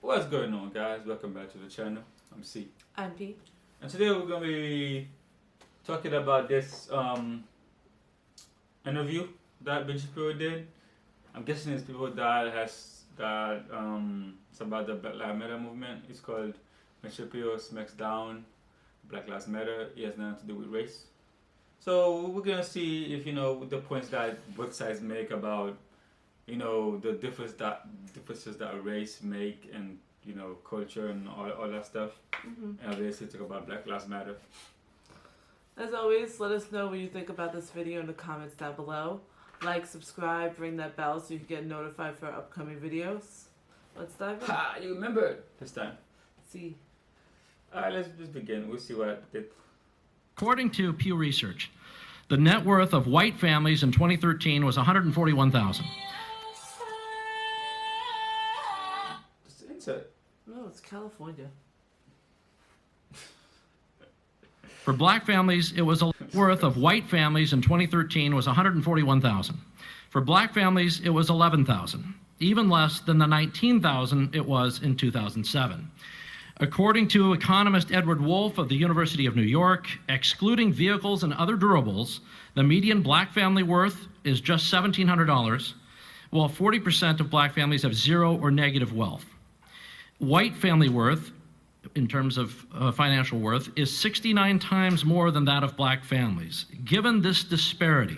What's going on, guys? Welcome back to the channel. I'm C. I'm P. And today we're going to be talking about this interview that Shapiro did. I'm guessing it's people that it's about the Black Lives Matter movement. It's called When Shapiro Smacks Down Black Lives Matter. It has nothing to do with race. So we're going to see if, the points that both sides make about, the differences that race make and, culture and all that stuff. And obviously talk about Black Lives Matter. As always, let us know what you think about this video in the comments down below. Like, subscribe, ring that bell so you can get notified for our upcoming videos. Let's dive in. Ha! You remember this time. See. Alright, let's just begin. We'll see what it. According to Pew Research, the net worth of white families in 2013 was $141,000. Just insert. No, it's California. For black families, it was a worth of white families in 2013 was $141,000. For black families, it was $11,000, even less than the $19,000 it was in 2007. According to economist Edward Wolf of the University of New York, excluding vehicles and other durables, the median black family worth is just $1,700, while 40% of black families have zero or negative wealth. White family worth, in terms of financial worth, is 69 times more than that of black families. Given this disparity,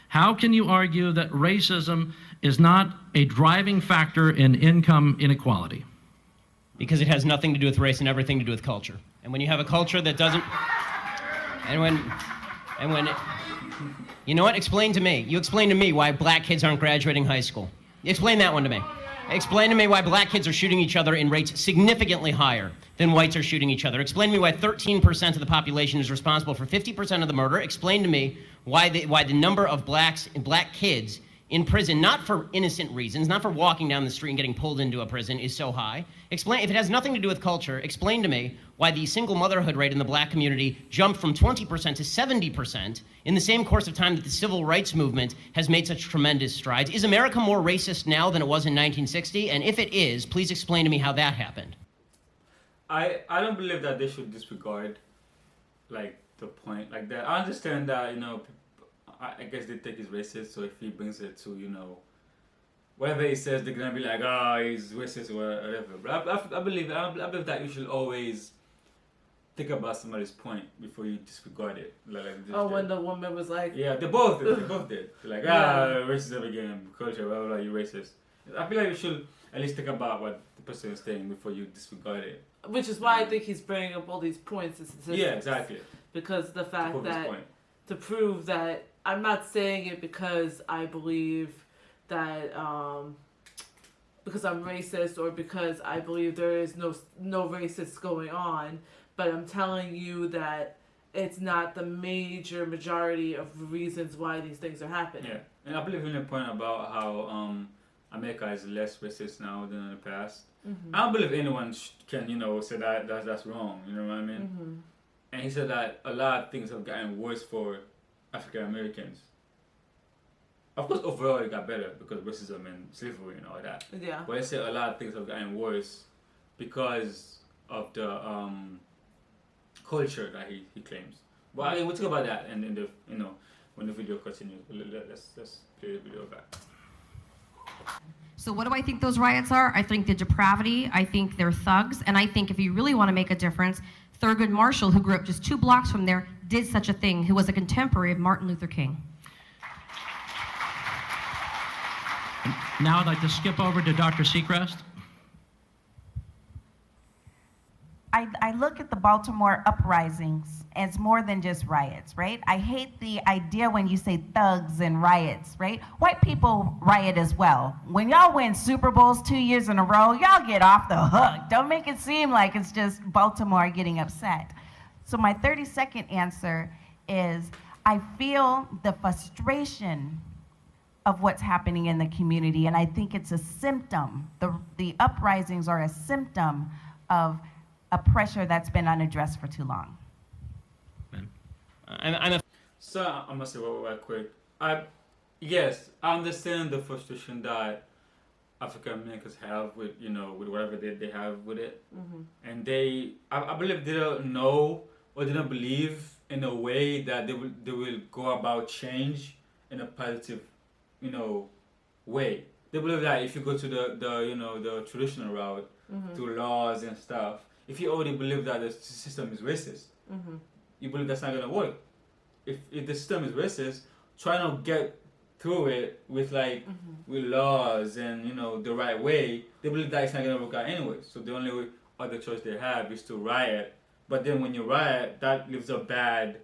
how can you argue that racism is not a driving factor in income inequality? Because it has nothing to do with race and everything to do with culture. And when you have a culture that doesn't, you know what? Explain to me. You explain to me why black kids aren't graduating high school. Explain that one to me. Explain to me why black kids are shooting each other in rates significantly higher than whites are shooting each other. Explain to me why 13% of the population is responsible for 50% of the murder. Explain to me why the number of black kids in prison, not for innocent reasons, not for walking down the street and getting pulled into a prison, is so high. Explain, if it has nothing to do with culture, explain to me why the single motherhood rate in the black community jumped from 20% to 70% in the same course of time that the civil rights movement has made such tremendous strides. Is America more racist now than it was in 1960? And if it is, please explain to me how that happened. I don't believe that they should disregard, the point like that. I understand that, I guess they think he's racist, so if he brings it to, whatever he says, they're gonna be like, oh, he's racist or whatever. But I believe that you should always think about somebody's point before you disregard it. When the woman was like... Yeah, they both did. They're like, racism again, culture, blah, blah, blah, you're racist. I feel like you should at least think about what the person is saying before you disregard it. Which is why I think he's bringing up all these points and statistics. Yeah, exactly. Because the fact that... To prove that... I'm not saying it because I believe that... because I'm racist or because I believe there is no racists going on. But I'm telling you that it's not the majority of reasons why these things are happening. Yeah, and I believe in the point about how America is less racist now than in the past. I don't believe anyone can, say that's wrong. You know what I mean? And he said that a lot of things have gotten worse for African Americans. Of course, overall it got better because racism and slavery and all that. Yeah. But he said a lot of things have gotten worse because of the culture that he claims. But I mean, we'll talk about that and in the when the video continues. Let's play the video back. So what do I think those riots are? I think they're depravity, I think they're thugs, and I think if you really want to make a difference, Thurgood Marshall, who grew up just 2 blocks from there, did such a thing, who was a contemporary of Martin Luther King. Now I'd like to skip over to Dr. Seacrest. I look at the Baltimore uprisings as more than just riots, right? I hate the idea when you say thugs and riots, right? White people riot as well. When y'all win Super Bowls 2 years in a row, y'all get off the hook. Don't make it seem like it's just Baltimore getting upset. So my 30-second answer is I feel the frustration of what's happening in the community, and I think it's a symptom. The uprisings are a symptom of a pressure that's been unaddressed for too long. So I'm gonna say real quick. Yes, I understand the frustration that African Americans have with with whatever they have with it, Mm-hmm. and I believe they don't know or they don't believe in a way that they will go about change in a positive way. They believe that if you go to the traditional route Mm-hmm. through laws and stuff, if you already believe that the system is racist, Mm-hmm. you believe that's not gonna work. If the system is racist, try to get through it with with laws and the right way. They believe that it's not gonna work out anyway. So the only other choice they have is to riot. But then when you riot, that leaves a bad,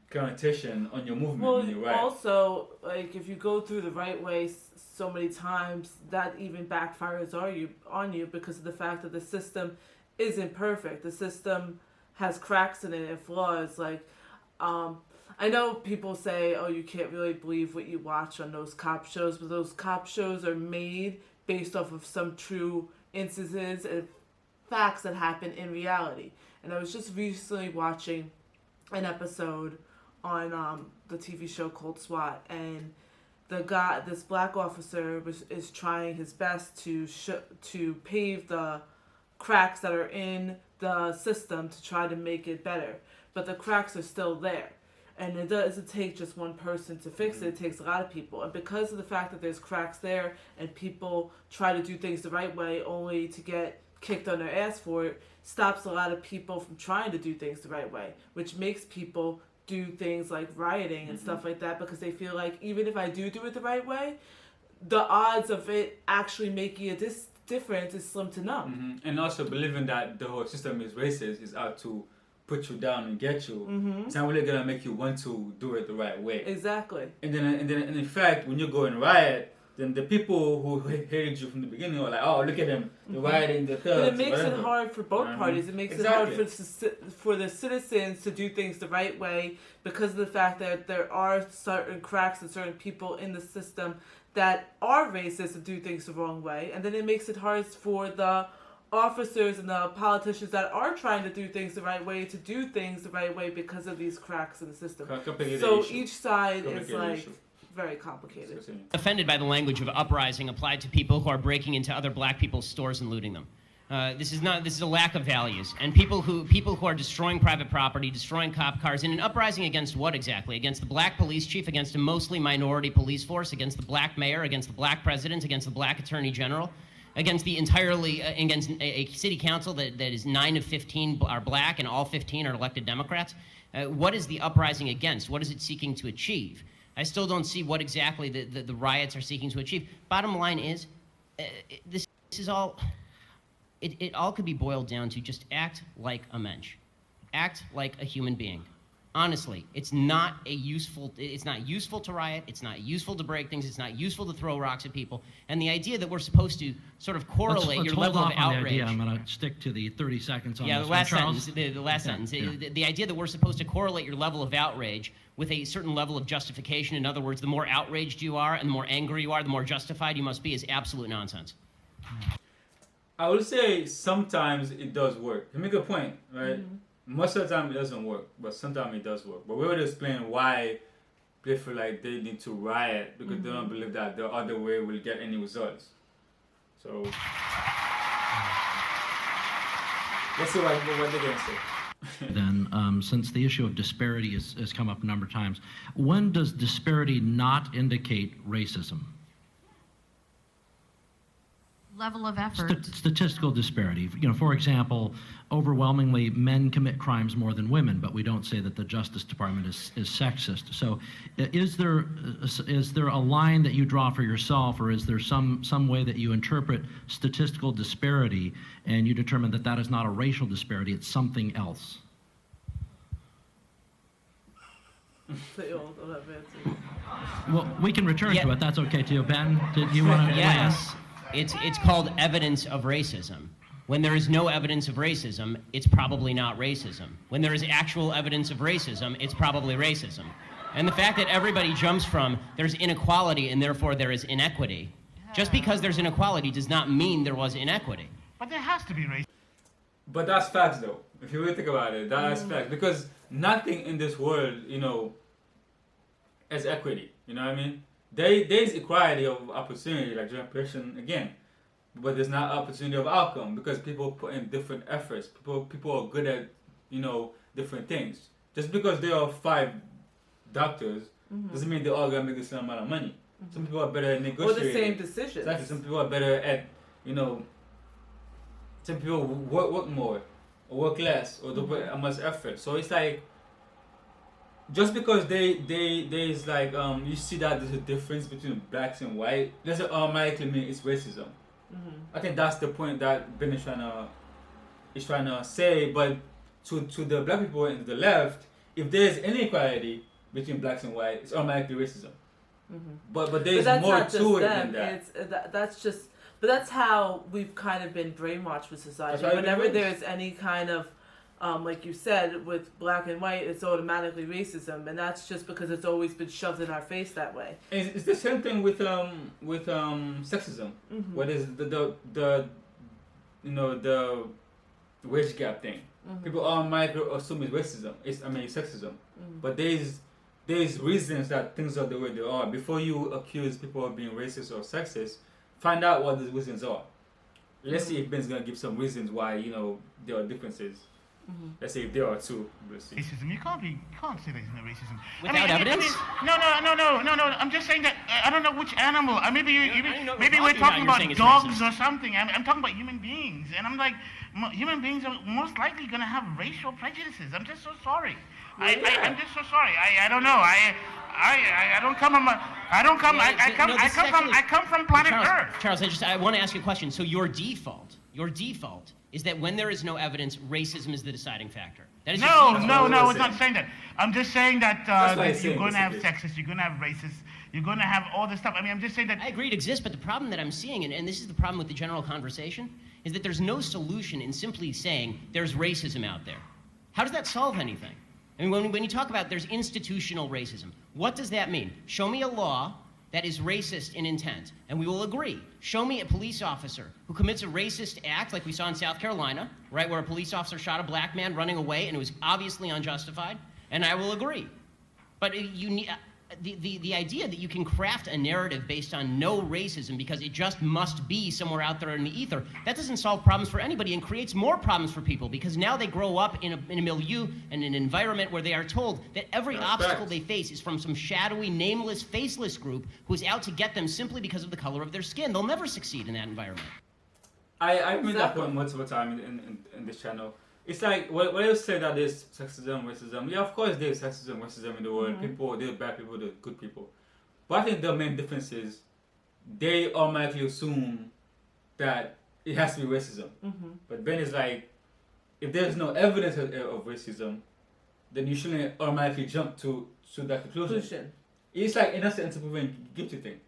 connotation on your movement Well, when you riot. also, like, if you go through the right way so many times, that even backfires on you because of the fact that the system isn't perfect. The system has cracks in it and flaws. Like, I know people say, oh, you can't really believe what you watch on those cop shows, but those cop shows are made based off of some true instances and facts that happen in reality. And I was just recently watching an episode on the TV show called SWAT, and this black officer is trying his best to pave the cracks that are in the system to try to make it better, but the cracks are still there. And it doesn't take just one person to fix it. It takes a lot of people. And because of the fact that there's cracks there and people try to do things the right way only to get kicked on their ass for it, stops a lot of people from trying to do things the right way, which makes people do things like rioting and stuff like that because they feel like even if I do it the right way, the odds of it actually making a difference is slim to none. And also believing that the whole system is racist is out to put you down and get you. It's not really gonna make you want to do it the right way. Exactly. And then in fact, when you go and riot, then the people who hated you from the beginning are like, oh, look at them, they're rioting, the thugs. But it makes whatever. it hard for both parties. It makes it hard for the citizens to do things the right way because of the fact that there are certain cracks and certain people in the system that are racist and do things the wrong way. And then it makes it hard for the officers and the politicians that are trying to do things the right way to do things the right way because of these cracks in the system. So each side is like very complicated. Offended by the language of uprising applied to people who are breaking into other black people's stores and looting them. This is a lack of values, and people who are destroying private property, destroying cop cars, in an uprising against what exactly? Against the black police chief, against a mostly minority police force, against the black mayor, against the black president, against the black attorney general, against against a city council that is 9 of 15 are black and all 15 are elected Democrats. What is the uprising against? What is it seeking to achieve? I still don't see what exactly the riots are seeking to achieve. Bottom line is, this is all. It all could be boiled down to just act like a mensch, act like a human being. Honestly, it's not useful to riot, it's not useful to break things, it's not useful to throw rocks at people. And the idea that we're supposed to sort of correlate your level of outrage. I'm going to stick to the 30 seconds on the this last one, sentence. The last sentence. Yeah. The idea that we're supposed to correlate your level of outrage with a certain level of justification. In other words, the more outraged you are and the more angry you are, the more justified you must be, is absolute nonsense. I would say sometimes it does work. You make a point, right? Most of the time it doesn't work, but sometimes it does work. But we would explain why they feel like they need to riot because they don't believe that the other way will get any results. So let's see what they're going to say. Then, since the issue of disparity has come up a number of times, when does disparity not indicate racism? Level of effort. Statistical disparity. For example, overwhelmingly men commit crimes more than women, but we don't say that the Justice Department is sexist. So, is there a line that you draw for yourself, or is there some way that you interpret statistical disparity and you determine that is not a racial disparity, it's something else? Well, we can return to it. That's okay too. Ben, did you want to? Yes. It's called evidence of racism. When there is no evidence of racism, it's probably not racism. When there is actual evidence of racism, it's probably racism. And the fact that everybody jumps from there's inequality and therefore there is inequity, just because there's inequality does not mean there was inequity. But there has to be racism. But that's facts, though. If you really think about it, that's facts. Because nothing in this world, has equity. You know what I mean? there's equality of opportunity, like generation again, but there's not opportunity of outcome because people put in different efforts. People are good at different things. Just because there are 5 doctors doesn't mean they're all gonna make the same amount of money. Some people are better at negotiating. Or the same decisions. Exactly. Some people are better at some people work more or work less or don't put as much effort. So it's like just because there's like you see that there's a difference between blacks and white doesn't automatically mean it's racism. I think that's the point that Ben is trying to say. But to the black people and the left, if there's inequality between blacks and white, it's automatically racism. But there's more to it than that. That's just. But that's how we've kind of been brainwashed with society. Whenever there's any kind of, like you said, with black and white, it's automatically racism, and that's just because it's always been shoved in our face that way. And it's the same thing with sexism. What is the wage gap thing? People automatically assume it's racism. It's sexism. But there's reasons that things are the way they are. Before you accuse people of being racist or sexist, find out what these reasons are. Let's see if Ben's gonna give some reasons why there are differences. Let's say if there are 2. Let's see. Racism. You can't say there's no racism. Without evidence? No. I'm just saying that I don't know which animal. Maybe maybe we're talking about dogs or something. I'm talking about human beings, and I'm like, human beings are most likely gonna have racial prejudices. I'm just so sorry. I'm just so sorry. I don't know. I don't come from. I come from planet Earth. Charles, I want to ask you a question. So your default is that when there is no evidence, racism is the deciding factor. That is no, it's not saying that. I'm just saying that you're going to have sexists, you're going to have racists, you're going to have all this stuff. I'm just saying that. I agree it exists, but the problem that I'm seeing, and this is the problem with the general conversation, is that there's no solution in simply saying there's racism out there. How does that solve anything? I mean, when you talk about there's institutional racism, what does that mean? Show me a law that is racist in intent, and we will agree. Show me a police officer who commits a racist act like we saw in South Carolina, right, where a police officer shot a black man running away and it was obviously unjustified, and I will agree. But you need, the idea that you can craft a narrative based on no racism because it just must be somewhere out there in the ether, that doesn't solve problems for anybody and creates more problems for people because now they grow up in a milieu and an environment where they are told that every obstacle they face is from some shadowy, nameless, faceless group who's out to get them simply because of the color of their skin. They'll never succeed in that environment. I made that point multiple times in this channel. It's like, when you say that there's sexism, racism, yeah, of course there's sexism, racism in the world. There's bad people, there's good people. But I think the main difference is they automatically assume that it has to be racism. But Ben is like, if there's no evidence of racism, then you shouldn't automatically jump to that conclusion. It's like innocent until proven guilty thing.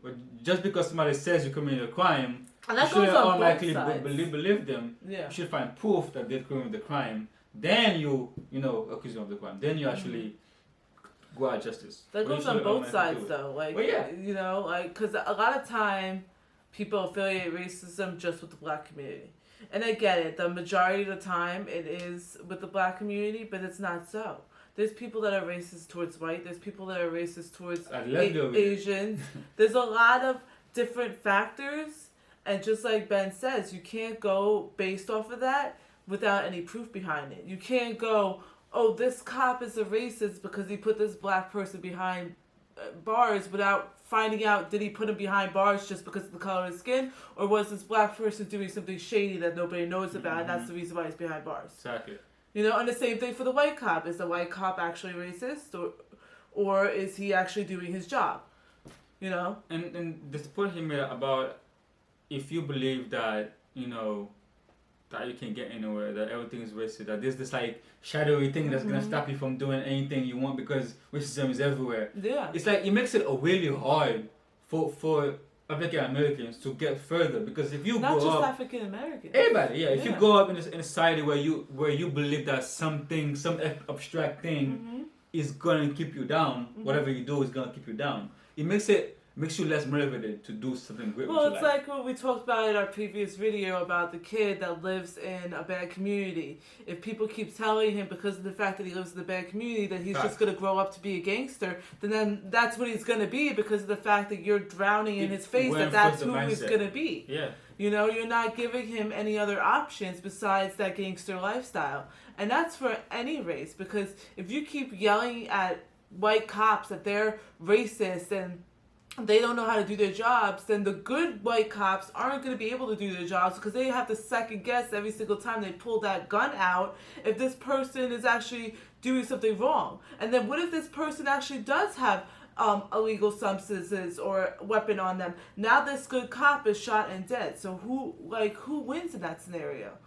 But just because somebody says you committed a crime, and that you shouldn't automatically believe them. Yeah. You should find proof that they committed the crime. Then you accuse them of the crime. Then you actually go at justice. That goes on both sides, though. Like, because a lot of time people affiliate racism just with the black community. And I get it. The majority of the time it is with the black community, but it's not so. There's people that are racist towards white. There's people that are racist towards Asians. There's a lot of different factors. And just like Ben says, you can't go based off of that without any proof behind it. You can't go, oh, this cop is a racist because he put this black person behind bars without finding out, did he put him behind bars just because of the color of his skin? Or was this black person doing something shady that nobody knows about and that's the reason why he's behind bars? Exactly. And the same thing for the white cop. Is the white cop actually racist or is he actually doing his job? And this point he made about if you believe that, that you can get anywhere, that everything is racist, that there's this like shadowy thing that's gonna stop you from doing anything you want because racism is everywhere. Yeah. It's like it makes it really hard for African Americans to get further because if you not grow just up, African Americans, everybody, if you grow up in a society where you believe that some abstract thing is gonna keep you down, whatever you do is gonna keep you down. It makes it makes you less motivated to do something great. Well, with it's your life. like what we talked about in our previous video about the kid that lives in a bad community. If people keep telling him because of the fact that he lives in a bad community that he's just going to grow up to be a gangster, then that's what he's going to be because of the fact that you're drowning in his face that that's who he's going to be. Yeah. You know, you're not giving him any other options besides that gangster lifestyle. And that's for any race because if you keep yelling at white cops that they're racist and they don't know how to do their jobs, then the good white cops aren't going to be able to do their jobs because they have to second guess every single time they pull that gun out if this person is actually doing something wrong. And then what if this person actually does have illegal substances or weapon on them? Now this good cop is shot and dead. So who wins in that scenario?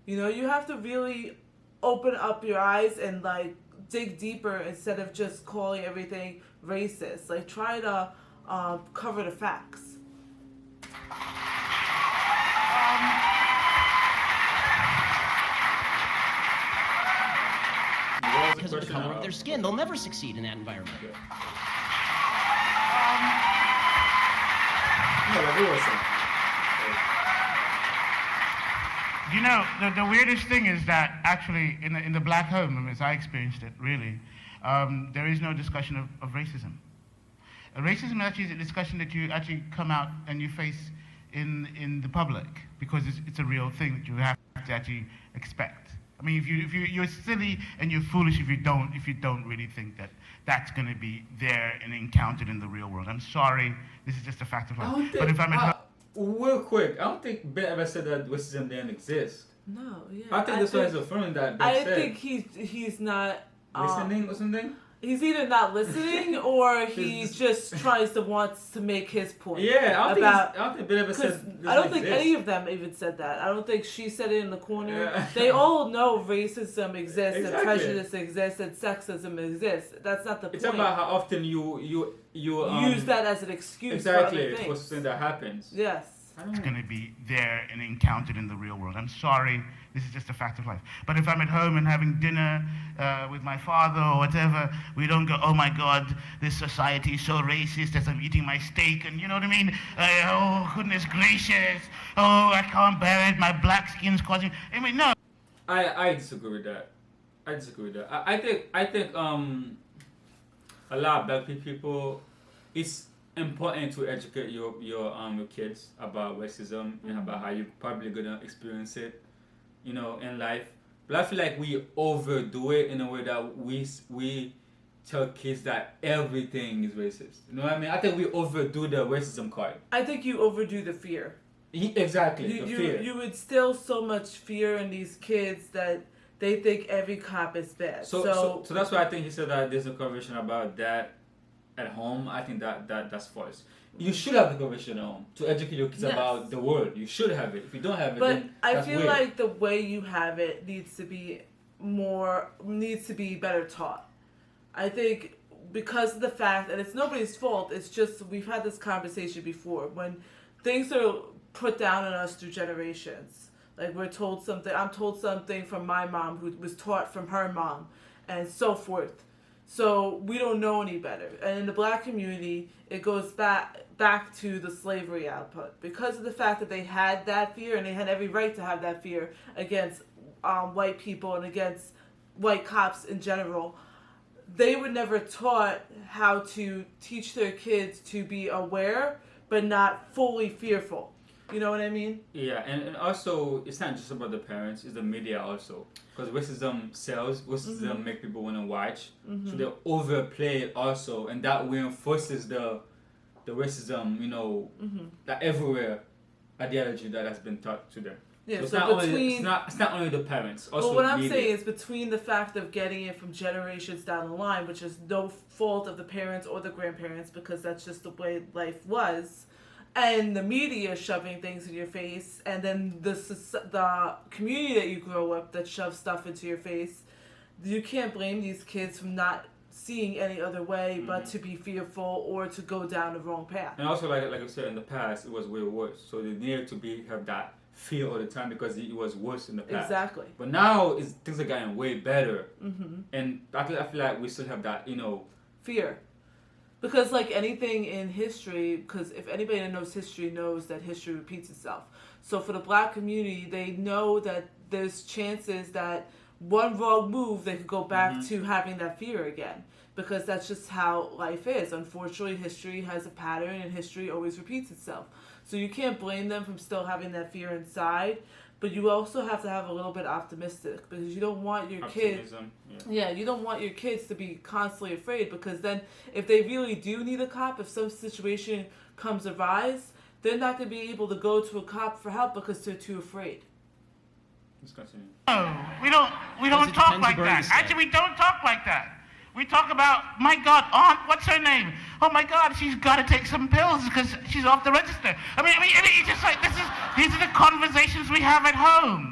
You know, you have to really open up your eyes and like dig deeper instead of just calling everything racist. Like try to cover the facts. Because of the color of their skin. They'll never succeed in that environment. You know, the weirdest thing is that actually in the black home, as I experienced it, really, there is no discussion of racism. Racism actually is a discussion that you actually come out and you face in the public because it's a real thing that you have to actually expect. I mean, if you're silly and you're foolish if you don't really think that that's going to be there and encountered in the real world. I'm sorry, this is just a fact of life. But if I'm at real quick, I don't think Ben ever said that racism didn't exist. No, yeah. I think this one is affirming that Ben I said. think he's not Listening or something? He's either not listening or he just tries to make his point. Yeah, I don't think Ben ever said this I don't think exists. any of them even said that. I don't think she said it in the corner. Yeah. They all know racism exists and prejudice exists and sexism exists. That's not the point. It's about how often you use that as an excuse exactly for other things. For something that happens. Yes. It's going to be there and encountered in the real world. I'm sorry, this is just a fact of life. But if I'm at home and having dinner with my father or whatever, we don't go, oh my God, this society is so racist as I'm eating my steak, and you know what I mean? Oh, goodness gracious. Oh, I can't bear it. My black skin's causing... I mean, no. I disagree with that. I think a lot of black people, it's important to educate your kids about racism and about how you're probably gonna experience it, you know, in life. But I feel like we overdo it in a way that we tell kids that everything is racist. You know what I mean? I think we overdo the racism card. I think you overdo the fear. Exactly, the fear. You instill so much fear in these kids that they think every cop is bad. So that's why I think he said that there's a conversation about that at home. I think that's false. You should have the conversation at home to educate your kids about the world. You should have it. If you don't have it, then I that's feel weird. like the way you have it needs to be better taught. I think because of the fact, and it's nobody's fault, it's just we've had this conversation before, when things are put down on us through generations. Like I'm told something from my mom who was taught from her mom, and so forth. So we don't know any better. And in the black community, it goes back to the slavery output. Because of the fact that they had that fear, and they had every right to have that fear against white people and against white cops in general, they were never taught how to teach their kids to be aware, but not fully fearful. You know what I mean? Yeah, and also, it's not just about the parents, it's the media also. Because racism sells, racism make people want to watch. So they overplay it also, and that reinforces the racism, you know, that everywhere ideology that has been taught to them. Yeah, so between... it's not only the parents, also But what I'm media. saying is between the fact of getting it from generations down the line, which is no fault of the parents or the grandparents, because that's just the way life was, and the media shoving things in your face, and then the community that you grow up that shoves stuff into your face, you can't blame these kids from not seeing any other way but to be fearful or to go down the wrong path. And also, like I said, in the past, it was way worse. So they needed to have that fear all the time because it was worse in the past. Exactly. But now things are getting way better. And I feel like we still have that, you know... Fear. Because like anything in history, because if anybody that knows history knows that history repeats itself. So for the black community, they know that there's chances that one wrong move, they could go back to having that fear again. Because that's just how life is. Unfortunately, history has a pattern and history always repeats itself. So you can't blame them from still having that fear inside. But you also have to have a little bit optimistic, because you don't want your kids. Yeah, you don't want your kids to be constantly afraid, because then if they really do need a cop, if some situation comes arise, they're not going to be able to go to a cop for help because they're too afraid. Let's continue. No, we don't talk like that. Actually, we don't talk like that. We talk about, my God, Aunt, what's her name? Oh my God, she's got to take some pills because she's off the register. I mean, it's just like, these are the conversations we have at home.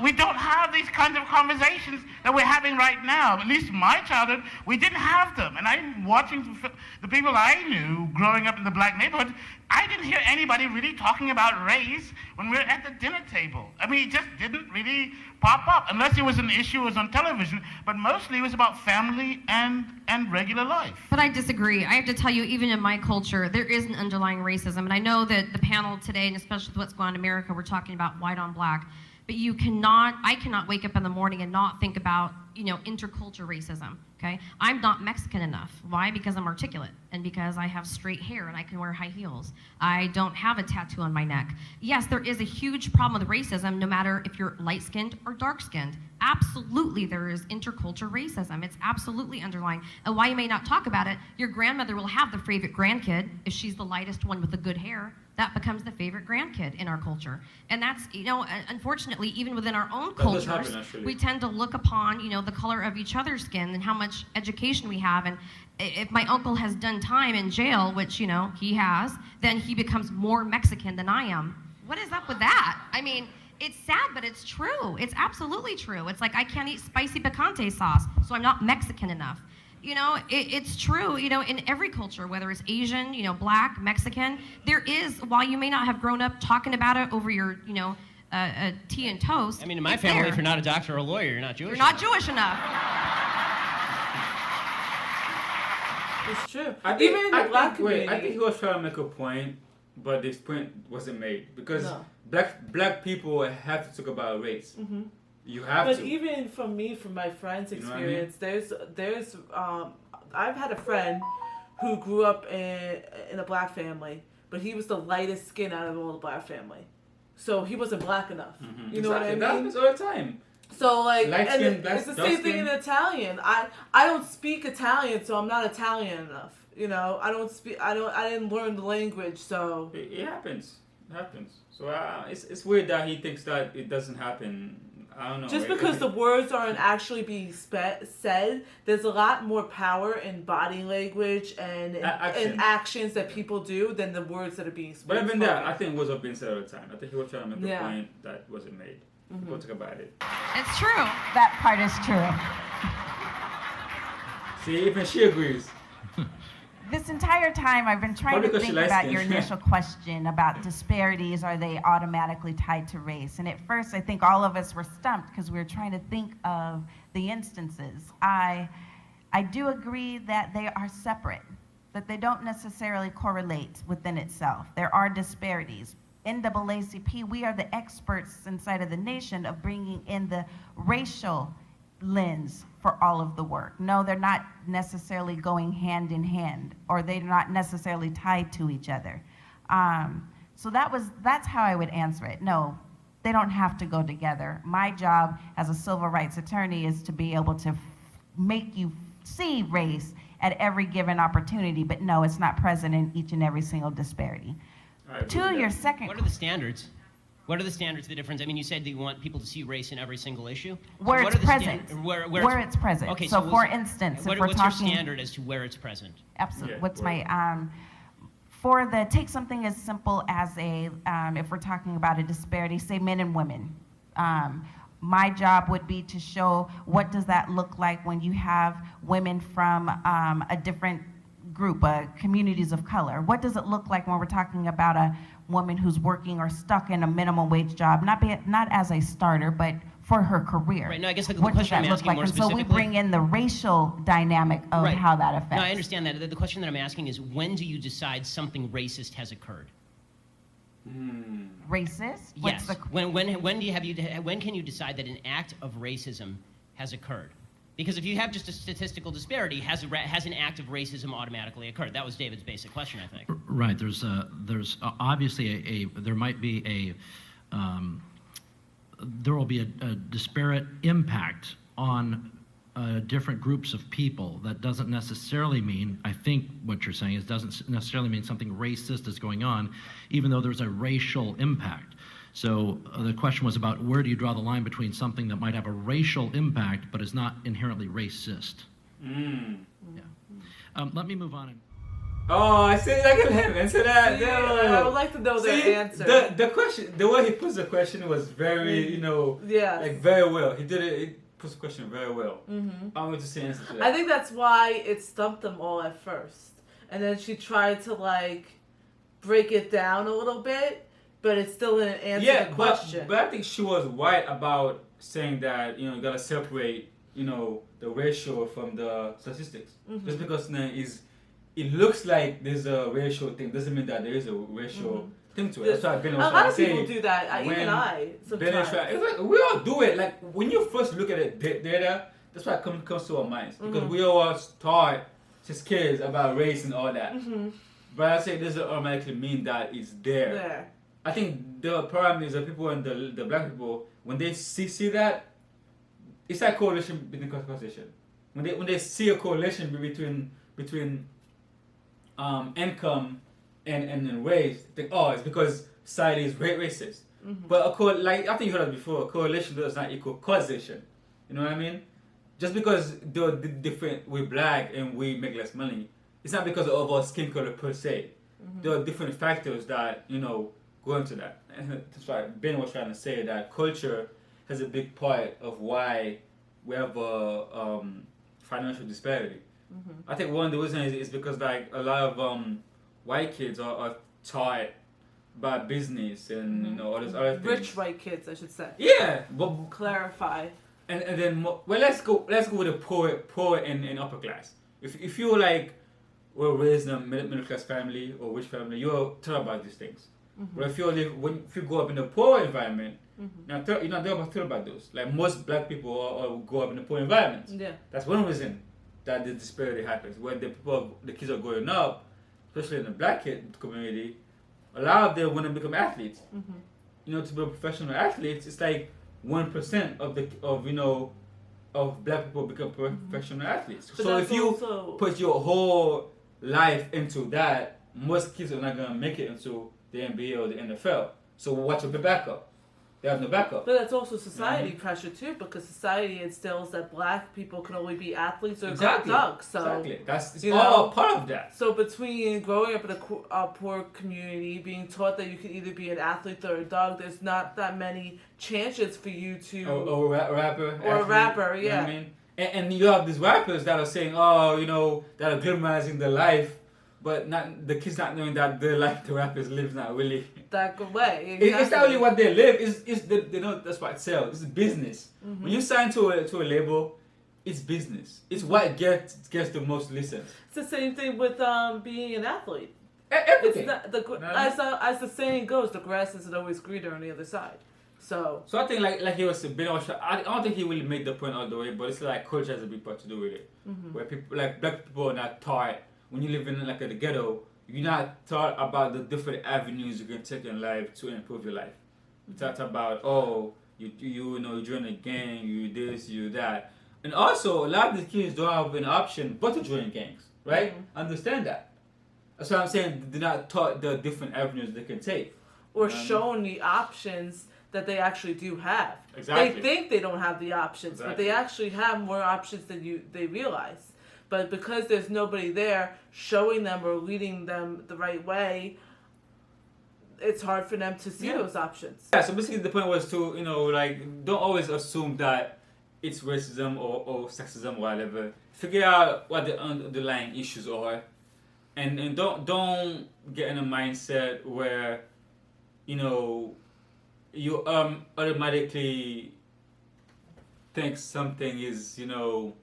We don't have these kinds of conversations that we're having right now. At least in my childhood, we didn't have them. And I'm watching the people I knew growing up in the black neighborhood, I didn't hear anybody really talking about race when we were at the dinner table. I mean, it just didn't really pop up, unless it was an issue, it was on television, but mostly it was about family and regular life. But I disagree. I have to tell you, even in my culture, there is an underlying racism. And I know that the panel today, and especially with what's going on in America, we're talking about white on black. But I cannot wake up in the morning and not think about, intercultural racism, okay? I'm not Mexican enough. Why? Because I'm articulate, and because I have straight hair and I can wear high heels. I don't have a tattoo on my neck. Yes, there is a huge problem with racism, no matter if you're light-skinned or dark-skinned. Absolutely, there is intercultural racism. It's absolutely underlying. And while you may not talk about it, your grandmother will have the favorite grandkid. If she's the lightest one with the good hair, that becomes the favorite grandkid in our culture. And that's, unfortunately, even within our own cultures, we tend to look upon, the color of each other's skin and how much education we have. And if my uncle has done time in jail, which, he has, then he becomes more Mexican than I am. What is up with that? I mean, it's sad, but it's true. It's absolutely true. It's like I can't eat spicy picante sauce, so I'm not Mexican enough. It's true, in every culture, whether it's Asian, black, Mexican, there is, while you may not have grown up talking about it over your, tea and toast. I mean, in my family, if you're not a doctor or a lawyer, you're not Jewish. You're not Jewish enough. It's true. I think he was trying to make a point, but this point wasn't made, because black people have to talk about race. Mm-hmm. You have to. But even from my friend's experience, there's I've had a friend who grew up in a black family, but he was the lightest skin out of all the black family, so he wasn't black enough. Mm-hmm. You know what I mean? That happens all the time. So like, and it's the same thing in Italian. I don't speak Italian, so I'm not Italian enough. I didn't learn the language, so it happens. It happens. So it's weird that he thinks that it doesn't happen. I don't know. Just because the words aren't actually being said, there's a lot more power in body language and in actions that people do than the words that are being spoken. But even that, I think words are being said all the time. I think he was trying to make a point that wasn't made. Mm-hmm. We'll talk about it. It's true. That part is true. See, even she agrees. This entire time, I've been trying to think about your initial question about disparities. Are they automatically tied to race? And at first, I think all of us were stumped because we were trying to think of the instances. I do agree that they are separate, that they don't necessarily correlate within itself. There are disparities. NAACP, we are the experts inside of the nation of bringing in the racial lens for all of the work. No, they're not necessarily going hand in hand, or they're not necessarily tied to each other. So that's how I would answer it. No, they don't have to go together. My job as a civil rights attorney is to be able to make you see race at every given opportunity, but no, it's not present in each and every single disparity. To your second question. What are the standards? What are the standards, the difference? I mean, you said that you want people to see race in every single issue. Where it's present. Where it's present. Okay, so for instance, if we're talking... What's your standard as to where it's present? Absolutely. Yeah, what's my... take something as simple as if we're talking about a disparity, say men and women. My job would be to show what does that look like when you have women from a different group, communities of color. What does it look like when we're talking about a woman who's working or stuck in a minimum wage job, not as a starter, but for her career. Right. No, I guess the What does question I'm that look asking like? more And so we specifically. bring in the racial dynamic of Right. how that affects. No, I understand that. The question that I'm asking is, when do you decide something racist has occurred? Racist? Yes. When can you decide that an act of racism has occurred? Because if you have just a statistical disparity, has an act of racism automatically occurred? That was David's basic question, I think. Right. There's obviously there might be there will be a disparate impact on different groups of people. That doesn't necessarily mean, I think what you're saying is, doesn't necessarily mean something racist is going on, even though there's a racial impact. So the question was about where do you draw the line between something that might have a racial impact but is not inherently racist. Yeah. Let me move on. Oh, I see. I can answer that. No. I would like to know their answer. The question, the way he puts the question was very, like very well. He did it. He puts the question very well. I want to say answer to that. I think that's why it stumped them all at first, and then she tried to break it down a little bit, but it still didn't answer the question. But I think she was right about saying that you gotta separate the racial from the statistics. Just because it looks like there's a racial thing doesn't mean that there is a racial thing to it. That's why Ben was a lot trying of to say. people do that. Even I sometimes. It's like we all do it. Like when you first look at it, data, that's why it comes to our minds because we all taught as kids about race and all that. But I say it doesn't automatically mean that it's there. I think the problem is that people and the black people, when they see that, it's like correlation between causation. When they see a correlation between income and race, they think, it's because society is racist. But I think you heard it before, correlation does not equal causation. You know what I mean? Just because they're different, we're black and we make less money, it's not because of our skin color per se. There are different factors that go into that. And that's why Ben was trying to say that culture has a big part of why we have a financial disparity. I think one of the reasons is because a lot of white kids are taught about business and all these other things. Rich white kids, I should say. Yeah, but clarify. And then let's go with the poor and upper class. If you were raised in a middle class family or rich family, you're taught about these things. But if you grow up in a poor environment, you're not taught about those. Like most black people grow up in a poor environment. Yeah, that's one reason that the disparity happens. When the kids are growing up, especially in the black kid community, a lot of them want to become athletes. To be professional athletes, it's like 1% of black people become professional athletes. But so if you put your whole life into that, most kids are not gonna make it into the NBA or the NFL. So what's your backup? They have no backup. But that's also society pressure too, because society instills that black people can only be athletes or dogs. So that's all part of that. So between growing up in a poor community, being taught that you can either be an athlete or a dog, there's not that many chances for you to or a rapper. Or athlete, a rapper, yeah. You know what I mean? And you have these rappers that are saying, that are glamorizing their life. But not the kids not knowing that the life the rappers live is not really that good way. Exactly. It's not really what they live. It's that's what sells. It's business. When you sign to a label, it's business. It's what gets the most listens. It's the same thing with being an athlete. Everything. As the saying goes, the grass isn't always greener on the other side. So I think like he was I don't think he really made the point all the way, but it's like culture has a big part to do with it. Where people like black people are not taught. When you live in the ghetto, you're not taught about the different avenues you can take in life to improve your life. You talked about you join a gang, you this, you that, and also a lot of the kids don't have an option but to join gangs, right? Understand that. That's what I'm saying. They're not taught the different avenues they can take, or shown the options that they actually do have. Exactly. They think they don't have the options, but they actually have more options than they realize. But because there's nobody there showing them or leading them the right way, it's hard for them to see those options. Yeah, so basically the point was to, don't always assume that it's racism or sexism or whatever. Figure out what the underlying issues are. And don't get in a mindset where you know, you automatically think something is, you know,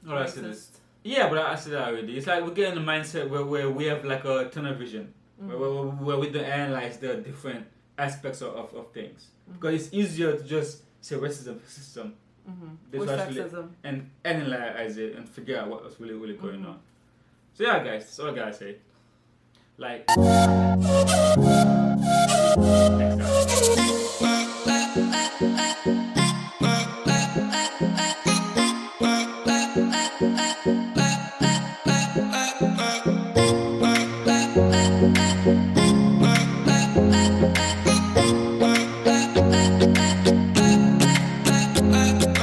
how do I say this? Yeah, but I said that already. It's like we get in the mindset where we have like a tunnel vision, where we don't analyze the different aspects of things. Because it's easier to just say racism system, Or sexism, and analyze it and figure out what's really going on. So yeah, guys, that's all I gotta say. Like, next time.